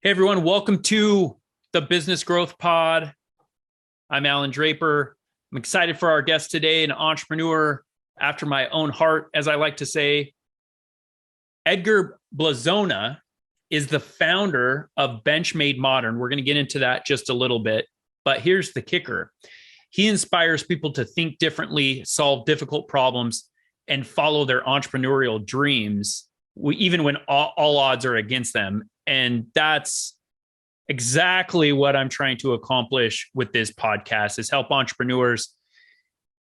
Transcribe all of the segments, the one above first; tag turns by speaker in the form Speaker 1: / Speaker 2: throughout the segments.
Speaker 1: Hey everyone, welcome to the Business Growth Pod. I'm Allan Draper. I'm excited for our guest today, an entrepreneur after my own heart, as I like to say. Edgar Blazona is the founder of BenchMade Modern. We're going to get into that just a little bit, but here's the kicker. He inspires people to think differently, solve difficult problems, and follow their entrepreneurial dreams, even when all odds are against them. And that's exactly what I'm trying to accomplish with this podcast is help entrepreneurs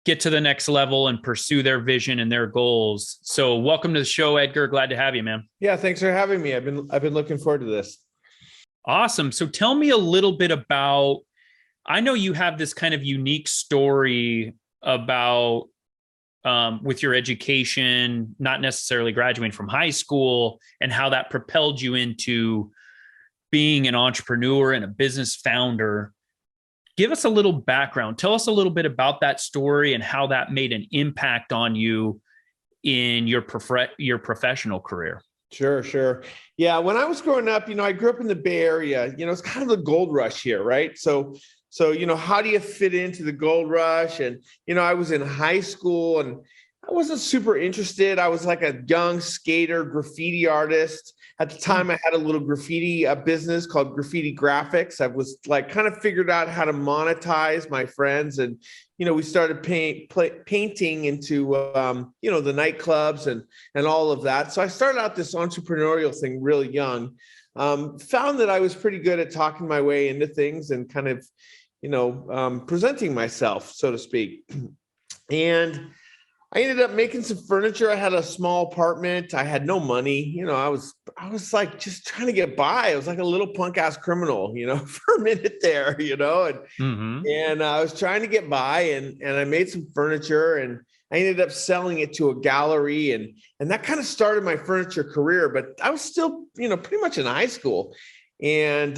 Speaker 1: get to the next level and pursue their vision and their goals. So welcome to the show, Edgar. Glad to have you, man.
Speaker 2: Yeah, thanks for having me. I've been looking forward to this.
Speaker 1: Awesome. So tell me a little bit about, I know you have this kind of unique story about with your education, not necessarily graduating from high school, and how that propelled you into being an entrepreneur and a business founder. Give us a little background. Tell us a little bit about that story and how that made an impact on you in your professional career.
Speaker 2: Sure. Yeah, when I was growing up, I grew up in the Bay Area. It's kind of the gold rush here, right? So how do you fit into the gold rush? And I was in high school and I wasn't super interested. I was like a young skater, graffiti artist. At the time, I had a little graffiti business called Graffiti Graphics. I was like kind of figured out how to monetize my friends. And, we started painting into, the nightclubs and all of that. So I started out this entrepreneurial thing really young, found that I was pretty good at talking my way into things and kind of, presenting myself, so to speak. And I ended up making some furniture. I had a small apartment. I had no money. I was like just trying to get by. I was like a little punk ass criminal, for a minute there, and I was trying to get by and I made some furniture and I ended up selling it to a gallery and that kind of started my furniture career, but I was still, pretty much in high school. And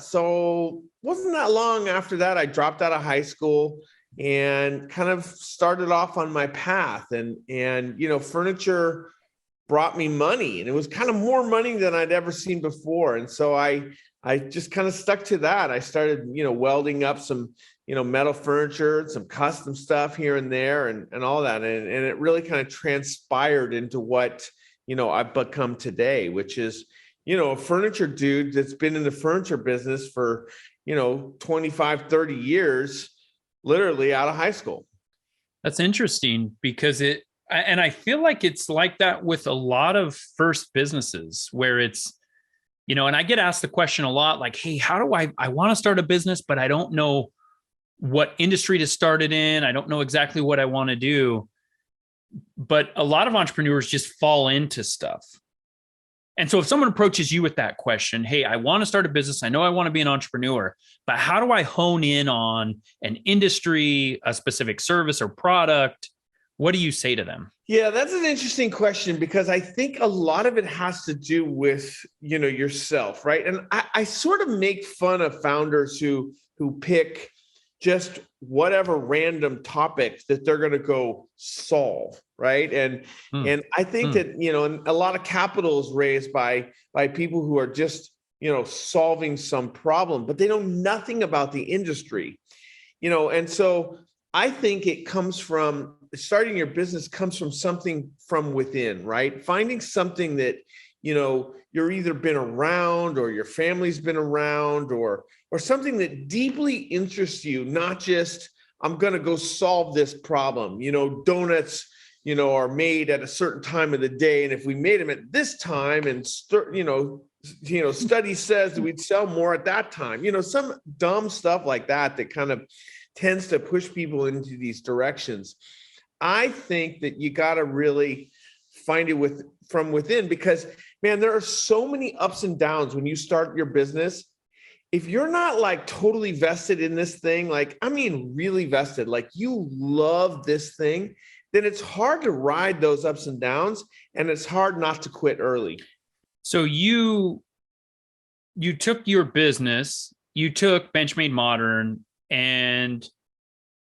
Speaker 2: so wasn't that long after that, I dropped out of high school and kind of started off on my path and furniture brought me money and it was kind of more money than I'd ever seen before. And so I just kind of stuck to that. I started, welding up some, metal furniture, some custom stuff here and there and all that. And it really kind of transpired into what, I've become today, which is, a furniture dude that's been in the furniture business for, 25, 30 years, literally out of high school.
Speaker 1: That's interesting because and I feel like it's like that with a lot of first businesses where it's, and I get asked the question a lot, like, hey, how do I want to start a business, but I don't know what industry to start it in. I don't know exactly what I want to do. But a lot of entrepreneurs just fall into stuff. And so if someone approaches you with that question, hey, I want to start a business. I know I want to be an entrepreneur, but how do I hone in on an industry, a specific service or product? What do you say to them?
Speaker 2: Yeah, that's an interesting question because I think a lot of it has to do with, yourself, right? And I sort of make fun of founders who pick just whatever random topic that they're going to go solve, right? And I think that and a lot of capital is raised by people who are just solving some problem, but they know nothing about the industry, and so I think it comes from starting your business comes from something from within, right? Finding something that you're either been around or your family's been around or something that deeply interests you, not just I'm going to go solve this problem. Donuts, are made at a certain time of the day. And if we made them at this time and, study says that we'd sell more at that time, some dumb stuff like that kind of tends to push people into these directions. I think that you got to really find it from within because, man, there are so many ups and downs when you start your business. If you're not like totally vested in this thing, really vested, like you love this thing, then it's hard to ride those ups and downs and it's hard not to quit early.
Speaker 1: So you took your business, you took BenchMade Modern and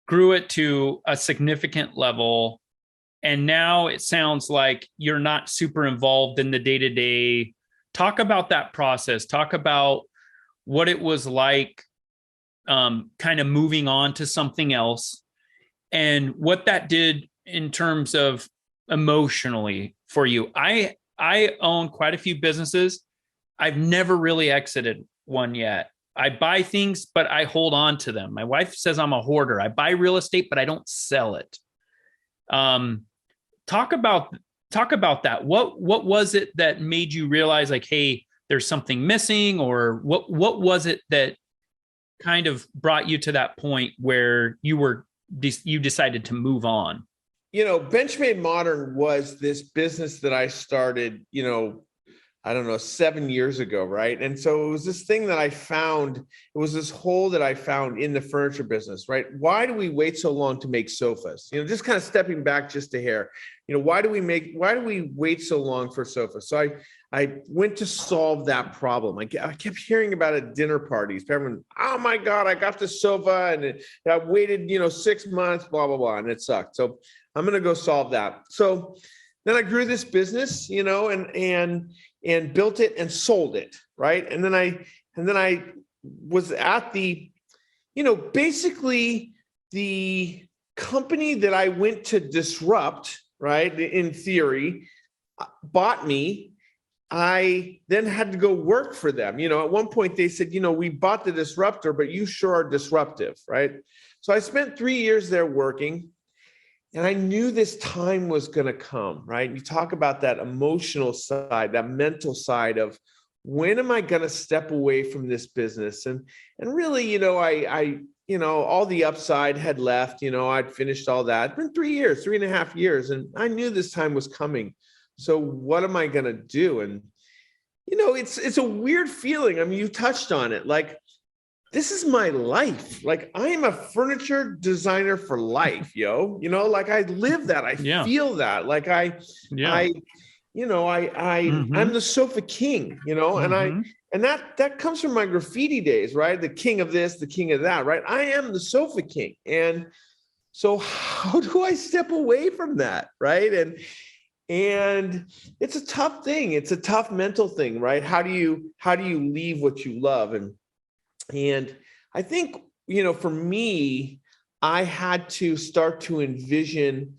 Speaker 1: grew it to a significant level. And now it sounds like you're not super involved in the day-to-day talk about that process. Talk about what it was like, kind of moving on to something else, and what that did in terms of emotionally for you. I own quite a few businesses. I've never really exited one yet. I buy things, but I hold on to them. My wife says I'm a hoarder. I buy real estate, but I don't sell it. Um, talk about that. What was it that made you realize, like, hey, there's something missing, or what was it that kind of brought you to that point where you decided to move on?
Speaker 2: BenchMade Modern was this business that I started, I don't know, 7 years ago, right? And so it was this thing that I found, it was this hole that I found in the furniture business, right? Why do we wait so long to make sofas? Just kind of stepping back just a hair, why do we wait so long for sofas? So I went to solve that problem. I kept hearing about it at dinner parties. Everyone, oh my God, I got the sofa and I waited, 6 months, blah, blah, blah, and it sucked. So I'm going to go solve that. So then I grew this business, and built it and sold it, right? And then I was at the, basically the company that I went to disrupt, right? In theory, bought me. I then had to go work for them. At one point they said, we bought the disruptor, but you sure are disruptive, right? So I spent 3 years there working. And I knew this time was going to come, right? You talk about that emotional side, that mental side of when am I going to step away from this business? And really, I all the upside had left, I'd finished all that. It's been 3 years, 3.5 years. And I knew this time was coming. So what am I going to do? And, it's a weird feeling. I mean, you touched on it. Like, this is my life. Like, I am a furniture designer for life, like I live that. I feel that. Like I'm the sofa king, and that comes from my graffiti days, right? The king of this, the king of that, right? I am the sofa king. And so how do I step away from that? Right. And it's a tough thing. It's a tough mental thing, right? How do you leave what you love? And I think, for me, I had to start to envision,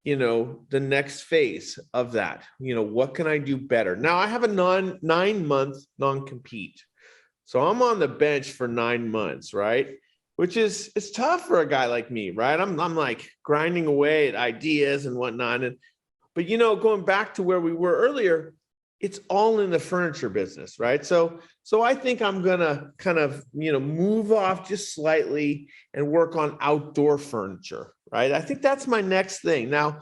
Speaker 2: the next phase of that. What can I do better? Now I have a 9-month non-compete. So I'm on the bench for 9 months, right? Which is, it's tough for a guy like me, right? I'm like grinding away at ideas and whatnot. But, going back to where we were earlier, it's all in the furniture business, right? So I think I'm gonna kind of, move off just slightly and work on outdoor furniture, right? I think that's my next thing. Now,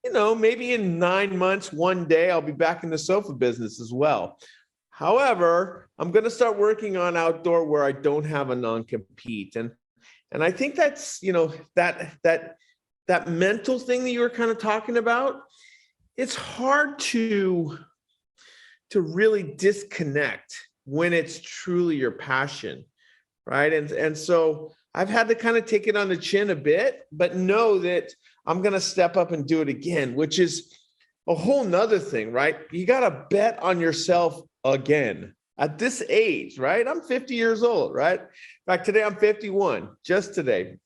Speaker 2: maybe in 9 months, one day I'll be back in the sofa business as well. However, I'm gonna start working on outdoor where I don't have a non-compete. And I think that's, that mental thing that you were kind of talking about, it's hard to really disconnect when it's truly your passion, right? And so I've had to kind of take it on the chin a bit, but know that I'm going to step up and do it again, which is a whole nother thing, right? You got to bet on yourself again at this age, right? I'm 50 years old, right? In fact, today I'm 51, just today.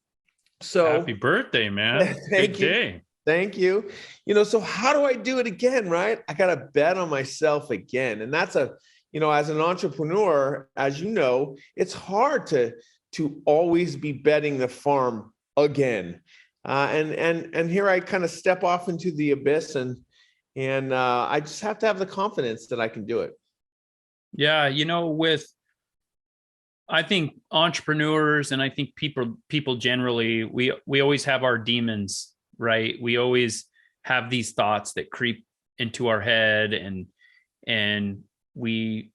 Speaker 2: So
Speaker 1: happy birthday, man.
Speaker 2: Thank you. Day. Thank you. So how do I do it again, right? I got to bet on myself again. And that's as an entrepreneur, as you know, it's hard to always be betting the farm again. And here I kind of step off into the abyss and I just have to have the confidence that I can do it.
Speaker 1: Yeah. I think entrepreneurs and I think people generally, we always have our demons, right? We always have these thoughts that creep into our head and we,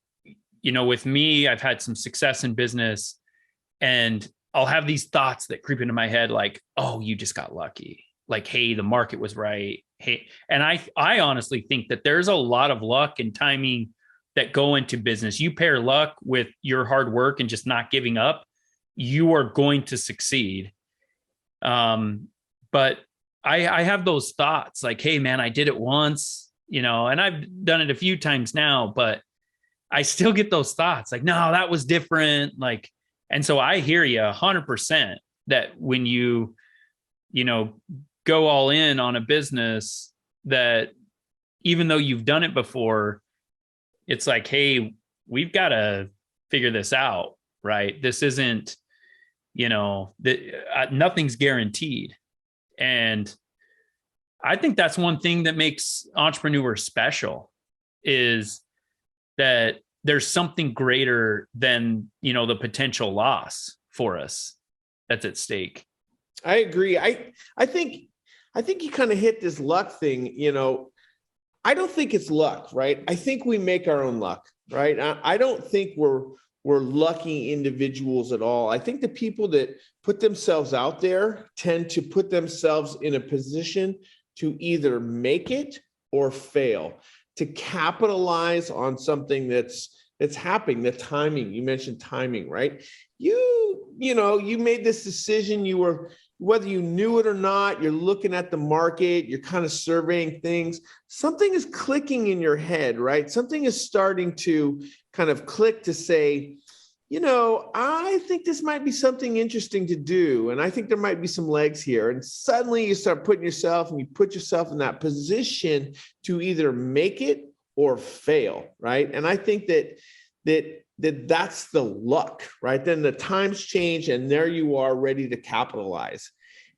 Speaker 1: with me, I've had some success in business and I'll have these thoughts that creep into my head like, oh, you just got lucky. Like, hey, the market was right. Hey, and I honestly think that there's a lot of luck and timing that go into business. You pair luck with your hard work and just not giving up, you are going to succeed. But I have those thoughts like, hey man, I did it once, and I've done it a few times now, but I still get those thoughts like, no, that was different. Like, and so I hear you 100% that when you know, go all in on a business, that even though you've done it before, it's like, hey, we've got to figure this out, right? This isn't, nothing's guaranteed. And I think that's one thing that makes entrepreneurs special, is that there's something greater than, the potential loss for us that's at stake.
Speaker 2: I agree. I think you kind of hit this luck thing. I don't think it's luck, right? I think we make our own luck, right? I don't think we're lucky individuals at all. I think the people that put themselves out there tend to put themselves in a position to either make it or fail, to capitalize on something that's happening. The timing, you mentioned timing, right? You made this decision. Whether you knew it or not, you're looking at the market, you're kind of surveying things. Something is clicking in your head, right? Something is starting to kind of click to say, I think this might be something interesting to do. And I think there might be some legs here. And suddenly you start putting yourself in that position to either make it or fail, right? And I think that's the luck, right? Then the times change and there you are ready to capitalize.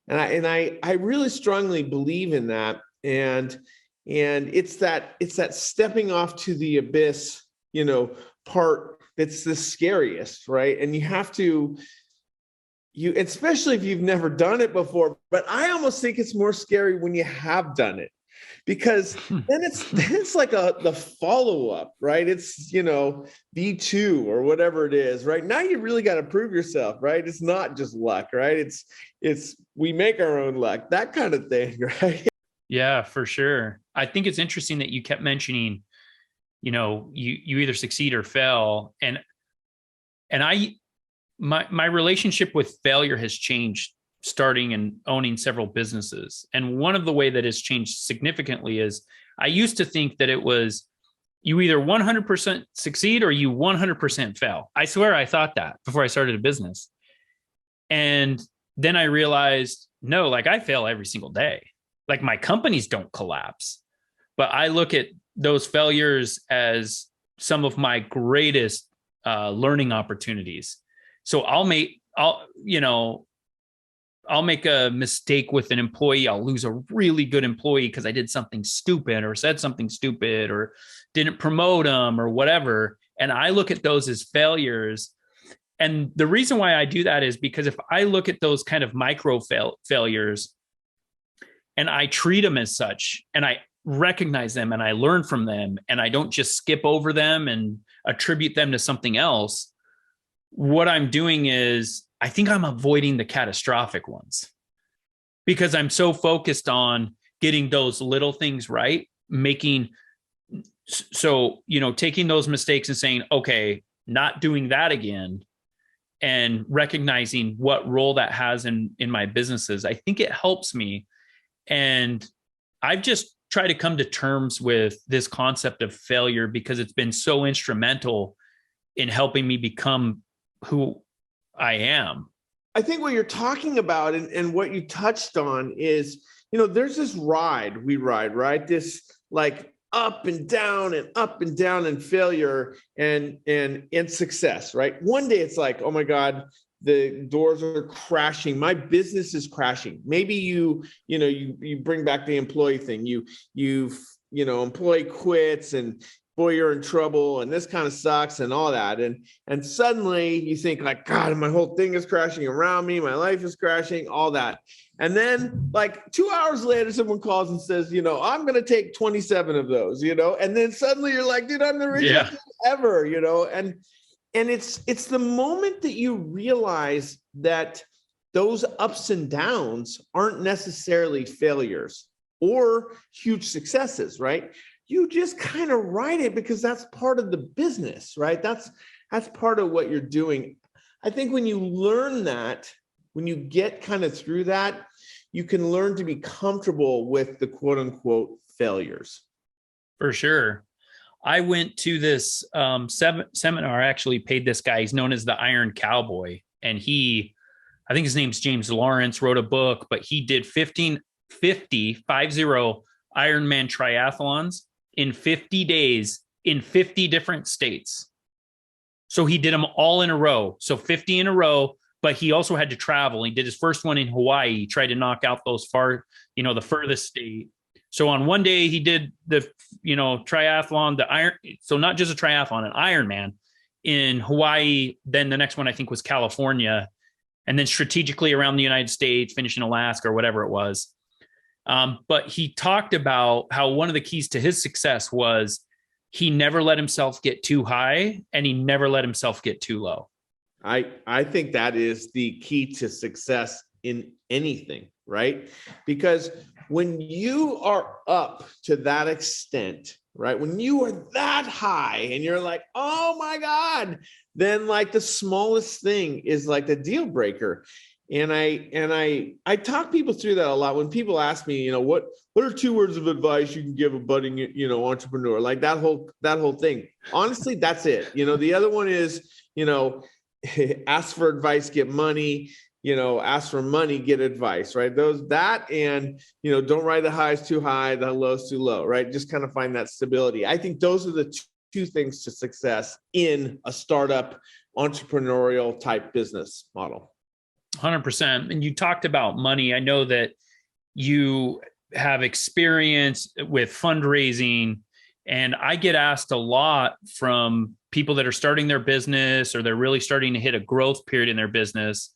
Speaker 2: And I really strongly believe in that. And it's that stepping off to the abyss, part that's the scariest, right? And you have to, especially if you've never done it before, but I almost think it's more scary when you have done it, because then it's like the follow-up, right? It's, V2 or whatever it is, right? Now you really got to prove yourself, right? It's not just luck, right? It's we make our own luck, that kind of thing, right?
Speaker 1: Yeah, for sure. I think it's interesting that you kept mentioning, you either succeed or fail. And my relationship with failure has changed starting and owning several businesses. And one of the way that has changed significantly is I used to think that it was you either 100% succeed or you 100% fail. I swear I thought that before I started a business. And then I realized, no, like I fail every single day. Like my companies don't collapse, but I look at those failures as some of my greatest learning opportunities. So I'll make a mistake with an employee. I'll lose a really good employee because I did something stupid or said something stupid or didn't promote them or whatever. And I look at those as failures. And the reason why I do that is because if I look at those kind of micro failures and I treat them as such, and I recognize them and I learn from them, and I don't just skip over them and attribute them to something else, what I'm doing is I think I'm avoiding the catastrophic ones because I'm so focused on getting those little things right, taking those mistakes and saying, okay, not doing that again, and recognizing what role that has in my businesses. I think it helps me. And I've just tried to come to terms with this concept of failure because it's been so instrumental in helping me become who I am.
Speaker 2: I think what you're talking about and what you touched on is, there's this ride we ride, right? This like up and down and failure and success, right? One day it's like, oh my God, the doors are crashing. My business is crashing. Maybe you bring back the employee thing. Employee quits and boy, you're in trouble and this kind of sucks and all that. And suddenly you think like, God, my whole thing is crashing around me. My life is crashing, all that. And then like 2 hours later, someone calls and says, I'm going to take 27 of those, and then suddenly you're like, dude, I'm the richest ever, and it's the moment that you realize that those ups and downs aren't necessarily failures or huge successes, right? You just kind of ride it because that's part of the business, right? That's part of what you're doing. I think when you learn that, when you get kind of through that, you can learn to be comfortable with the quote unquote failures.
Speaker 1: For sure. I went to this seminar. I actually paid this guy. He's known as the Iron Cowboy. And I think his name's James Lawrence, wrote a book, but he did 50 Ironman triathlons in 50 days in 50 different states. So he did them all in a row. So 50 in a row, but he also had to travel. He did his first one in Hawaii. He tried to knock out those the furthest state. So on one day he did the, triathlon, so not just a triathlon, an Ironman in Hawaii. Then the next one I think was California, and then strategically around the United States, finish in Alaska or whatever it was. But he talked about how one of the keys to his success was he never let himself get too high and he never let himself get too low.
Speaker 2: I think that is the key to success in anything, right? Because when you are up to that extent, right? When you are that high and you're like, oh my God, then like the smallest thing is like the deal breaker. And I talk people through that a lot. When people ask me, what are 2 words of advice you can give a budding, entrepreneur, like that whole thing. Honestly, that's it. The other one is, ask for advice, get money, ask for money, get advice, right? Don't ride the highs too high, the lows too low, right? Just kind of find that stability. I think those are the two things to success in a startup entrepreneurial type business model.
Speaker 1: 100%. And you talked about money. I know that you have experience with fundraising, and I get asked a lot from people that are starting their business or they're really starting to hit a growth period in their business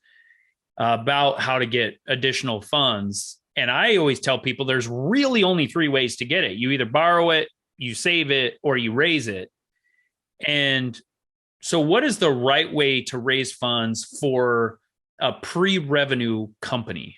Speaker 1: about how to get additional funds. And I always tell people there's really only 3 ways to get it. You either borrow it, you save it, or you raise it. And so what is the right way to raise funds for a pre-revenue company?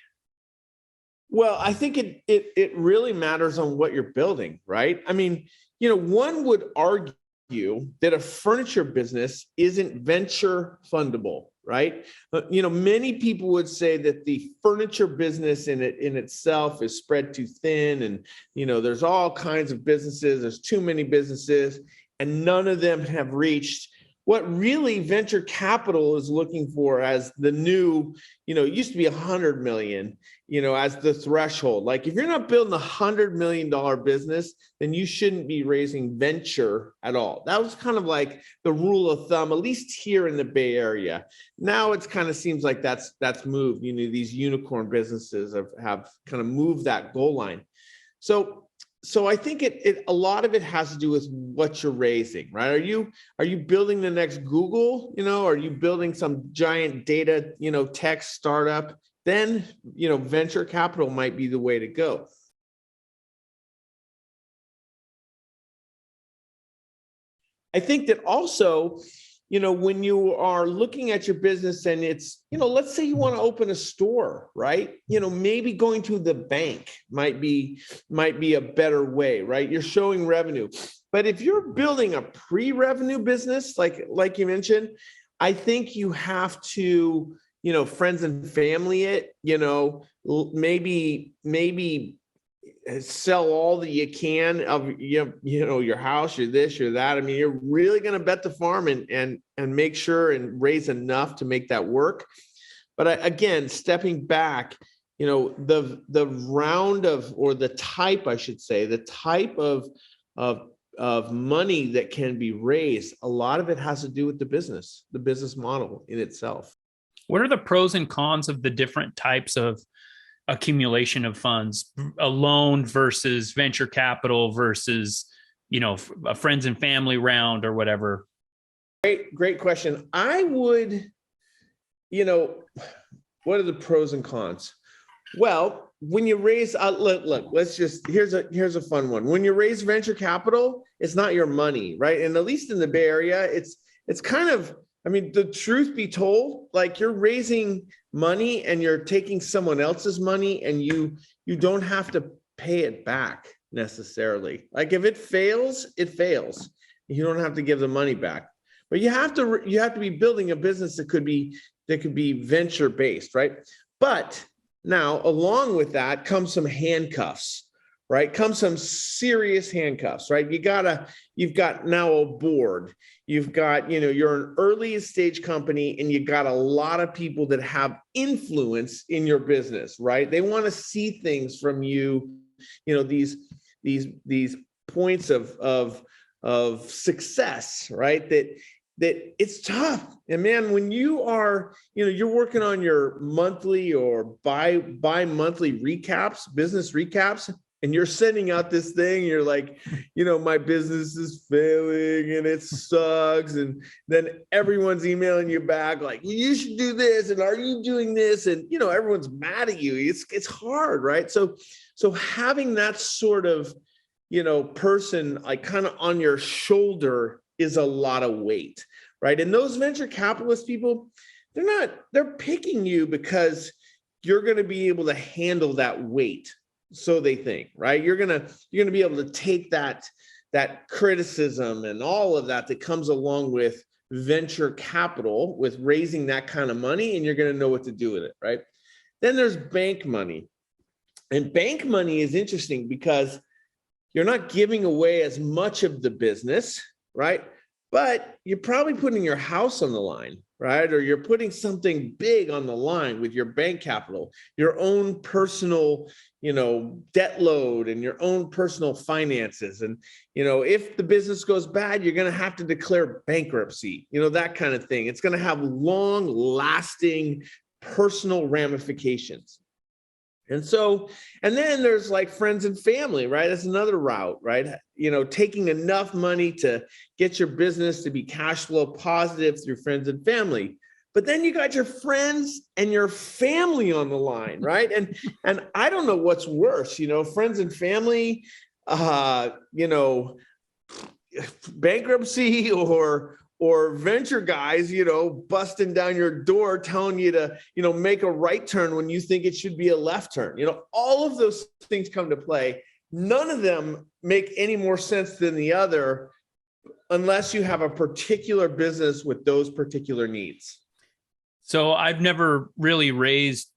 Speaker 2: Well, I think it really matters on what you're building, right? I mean, one would argue that a furniture business isn't venture fundable, right? Many people would say that the furniture business in itself is spread too thin, and there's all kinds of businesses. There's too many businesses, and none of them have reached what really venture capital is looking for as the new, it used to be 100 million, as the threshold. Like if you're not building $100 million business, then you shouldn't be raising venture at all. That was kind of like the rule of thumb, at least here in the Bay Area. Now it's kind of seems like that's moved. These unicorn businesses have kind of moved that goal line. So I think a lot of it has to do with what you're raising, right? Are you building the next Google? Are you building some giant data, tech startup? Then, venture capital might be the way to go. I think that also, when you are looking at your business and it's, let's say you want to open a store, right? Maybe going to the bank might be a better way, right? You're showing revenue. But if you're building a pre-revenue business, like you mentioned, I think you have to, friends and family it, maybe sell all that you can of your house, your this, your that. I mean, you're really going to bet the farm and make sure and raise enough to make that work. But again, stepping back, the round of, or the type, I should say, the type of money that can be raised, a lot of it has to do with the business model in itself.
Speaker 1: What are the pros and cons of the different types of accumulation of funds, a loan versus venture capital versus, a friends and family round or whatever?
Speaker 2: Great question. I would, what are the pros and cons? Well, when you raise, look, here's a fun one. When you raise venture capital, it's not your money, right? And at least in the Bay Area, it's kind of, the truth be told, like you're raising money and you're taking someone else's money and you don't have to pay it back necessarily. Like if it fails, it fails. You don't have to give the money back, but you have to be building a business that could be venture based, right? But now along with that comes some handcuffs, right, comes some serious handcuffs, right? You've got now a board, you've got, you're an early stage company, and you got a lot of people that have influence in your business, right? They want to see things from you, these points of success, right? That it's tough. And man, when you are, you're working on your monthly or bi-monthly recaps, business recaps, and you're sending out this thing, you're like, my business is failing and it sucks. And then everyone's emailing you back like, you should do this. And are you doing this? And, everyone's mad at you. It's hard, right? So having that sort of, person like kind of on your shoulder is a lot of weight, right? And those venture capitalist people, they're picking you because you're going to be able to handle that weight. So they think, right? You're going to be able to take that criticism and all of that comes along with venture capital, with raising that kind of money, and you're going to know what to do with it, right? Then there's bank money. And bank money is interesting because you're not giving away as much of the business, right? But you're probably putting your house on the line, right? Or you're putting something big on the line with your bank capital, your own personal, debt load and your own personal finances. And, if the business goes bad, you're going to have to declare bankruptcy, that kind of thing. It's going to have long lasting personal ramifications. And then there's like friends and family, right? That's another route, right? Taking enough money to get your business to be cash flow positive through friends and family. But then you got your friends and your family on the line, right? And I don't know what's worse, friends and family, bankruptcy or venture guys, busting down your door, telling you to, make a right turn when you think it should be a left turn. All of those things come to play. None of them make any more sense than the other unless you have a particular business with those particular needs.
Speaker 1: So I've never really raised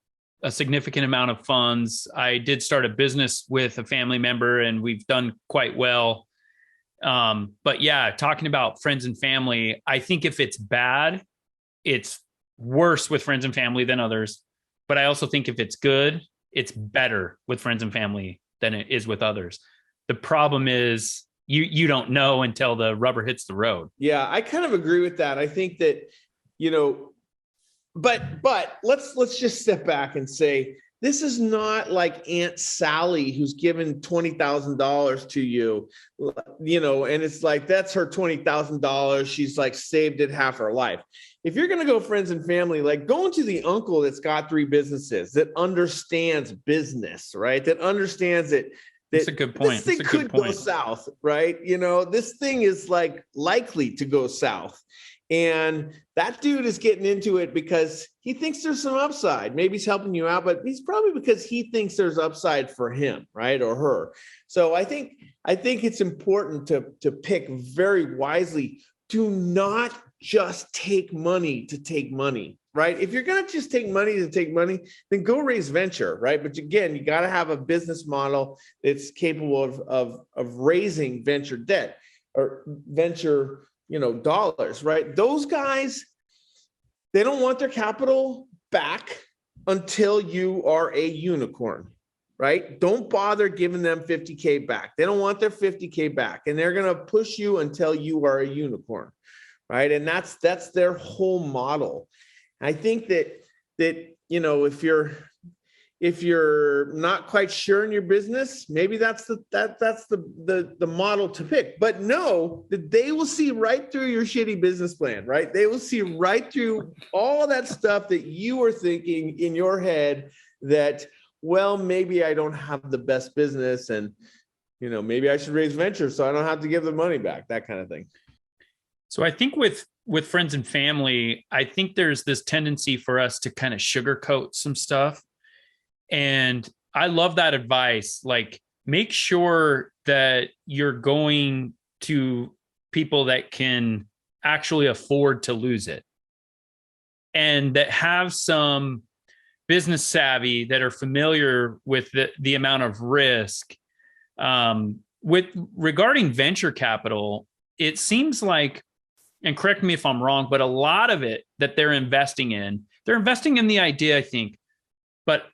Speaker 1: a significant amount of funds. I did start a business with a family member and we've done quite well. But yeah, talking about friends and family, I think if it's bad, it's worse with friends and family than others. But I also think if it's good, it's better with friends and family than it is with others. The problem is you don't know until the rubber hits the road.
Speaker 2: Yeah, I kind of agree with that. I think that, but let's just step back and say, this is not like Aunt Sally who's given $20,000 to you, and it's like, that's her $20,000. She's like saved it half her life. If you're going to go friends and family, like going to the uncle that's got 3 businesses, that understands business, right? That understands that.
Speaker 1: That's a good point.
Speaker 2: This thing could go south, right? This thing is like likely to go south. And that dude is getting into it because he thinks there's some upside. Maybe he's helping you out, but he's probably because he thinks there's upside for him, right? Or her. So I think it's important to pick very wisely. Do not just take money to take money, right? If you're going to just take money to take money, then go raise venture, right? But again, you got to have a business model that's capable of raising venture debt or venture dollars, right? Those guys, they don't want their capital back until you are a unicorn, right? Don't bother giving them 50K back. They don't want their 50K back, and they're going to push you until you are a unicorn, right? And that's their whole model. I think that if you're not quite sure in your business, maybe that's the model to pick. But know that they will see right through your shitty business plan, right? They will see right through all that stuff that you are thinking in your head that, well, maybe I don't have the best business, and maybe I should raise venture so I don't have to give the money back, that kind of thing.
Speaker 1: So I think with friends and family, I think there's this tendency for us to kind of sugarcoat some stuff. And I love that advice. Like, make sure that you're going to people that can actually afford to lose it and that have some business savvy, that are familiar with the amount of risk. With regarding venture capital, it seems like, and correct me if I'm wrong, but a lot of it that they're investing in the idea, I think, but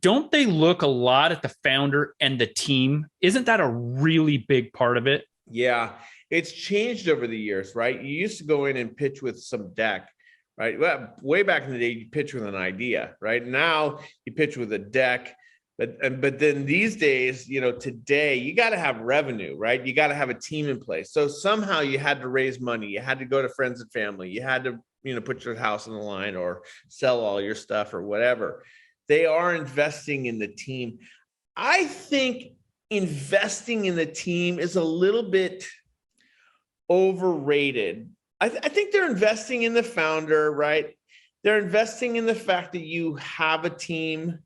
Speaker 1: don't they look a lot at the founder and the team? Isn't that a really big part of it?
Speaker 2: Yeah, it's changed over the years, right? You used to go in and pitch with some deck, right? Well, way back in the day, you pitch with an idea, right? Now you pitch with a deck, but then these days, today you got to have revenue, right? You got to have a team in place. So somehow you had to raise money. You had to go to friends and family. You had to, put your house on the line or sell all your stuff or whatever. They are investing in the team. I think investing in the team is a little bit overrated. I think they're investing in the founder, right? They're investing in the fact that you have a team,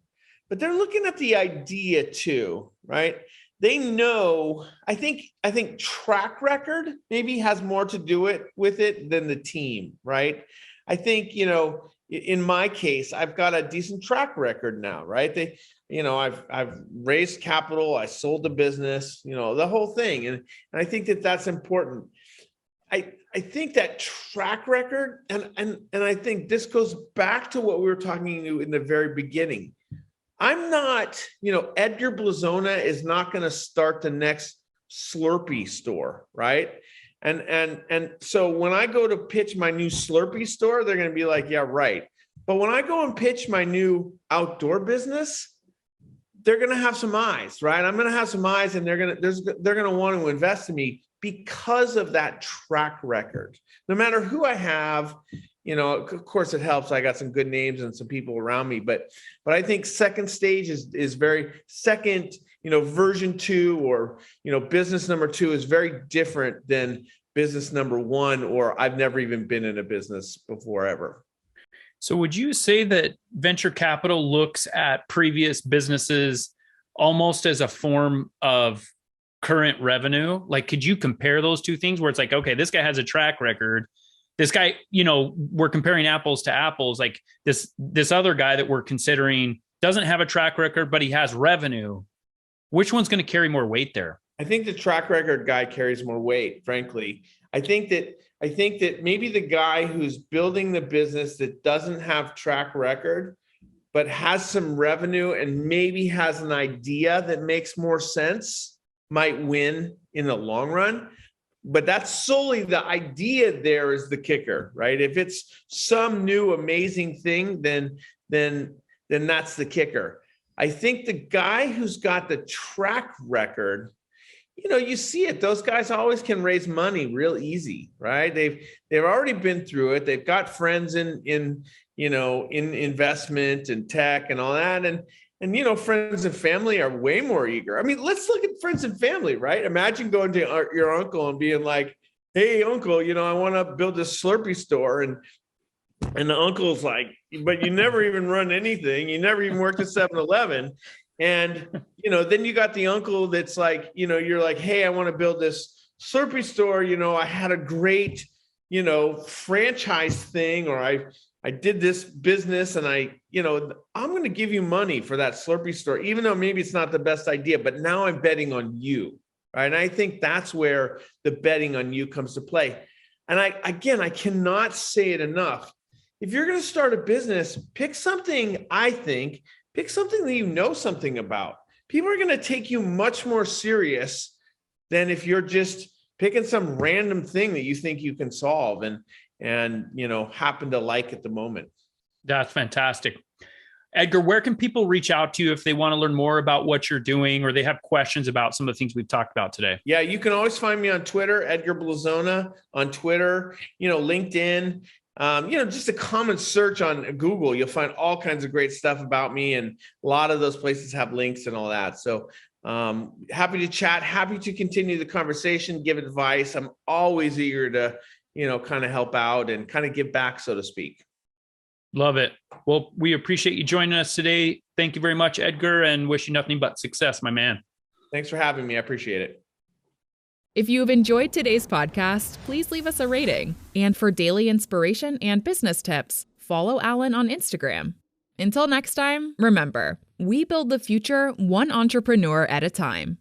Speaker 2: but they're looking at the idea too, right? They know, I think track record maybe has more to do with it than the team, right? I think, in my case, I've got a decent track record now, right? I've raised capital, I sold the business, the whole thing. And I think that's important. I think that track record, and I think this goes back to what we were talking to in the very beginning. I'm not, Edgar Blazona is not going to start the next Slurpee store, right? And so when I go to pitch my new Slurpee store, they're going to be like, yeah, right. But when I go and pitch my new outdoor business, they're going to have some eyes, right? I'm going to have some eyes, and they're going to want to invest in me because of that track record. No matter who I have, of course it helps. I got some good names and some people around me, but I think second stage is very second, version 2 or, business number 2 is very different than business number 1, or I've never even been in a business before ever.
Speaker 1: So would you say that venture capital looks at previous businesses almost as a form of current revenue? Like, could you compare those two things where it's like, okay, this guy has a track record. This guy, we're comparing apples to apples. Like this other guy that we're considering doesn't have a track record, but he has revenue. Which one's going to carry more weight there?
Speaker 2: I think the track record guy carries more weight, frankly. I think that maybe the guy who's building the business that doesn't have track record, but has some revenue and maybe has an idea that makes more sense, might win in the long run. But that's solely the idea. There is the kicker, right? If it's some new amazing thing, then that's the kicker. I think the guy who's got the track record, you see it. Those guys always can raise money real easy, right? They've already been through it. They've got friends in investment and tech and all that, and friends and family are way more eager. I mean, let's look at friends and family, right? Imagine going to your uncle and being like, "Hey, uncle, I want to build a Slurpee store," and the uncle's like, "But you never even run anything. You never even worked at 7-Eleven." And, then you got the uncle that's like, you're like, "Hey, I want to build this Slurpee store. I had a great, franchise thing, or I did this business, and I'm going to give you money for that Slurpee store, even though maybe it's not the best idea, but now I'm betting on you." Right. And I think that's where the betting on you comes to play. And I cannot say it enough. If you're going to start a business, pick something that you know something about. People are going to take you much more serious than if you're just picking some random thing that you think you can solve and happen to like at the moment.
Speaker 1: That's fantastic. Edgar, where can people reach out to you if they want to learn more about what you're doing or they have questions about some of the things we've talked about today?
Speaker 2: Yeah, you can always find me on Twitter, Edgar Blazona on Twitter, LinkedIn. Just a common search on Google, you'll find all kinds of great stuff about me, and a lot of those places have links and all that. So happy to chat, happy to continue the conversation, give advice. I'm always eager to, kind of help out and kind of give back, so to speak.
Speaker 1: Love it. Well, we appreciate you joining us today. Thank you very much, Edgar, and wish you nothing but success, my man.
Speaker 2: Thanks for having me. I appreciate it.
Speaker 3: If you have enjoyed today's podcast, please leave us a rating. And for daily inspiration and business tips, follow Allan on Instagram. Until next time, remember, we build the future one entrepreneur at a time.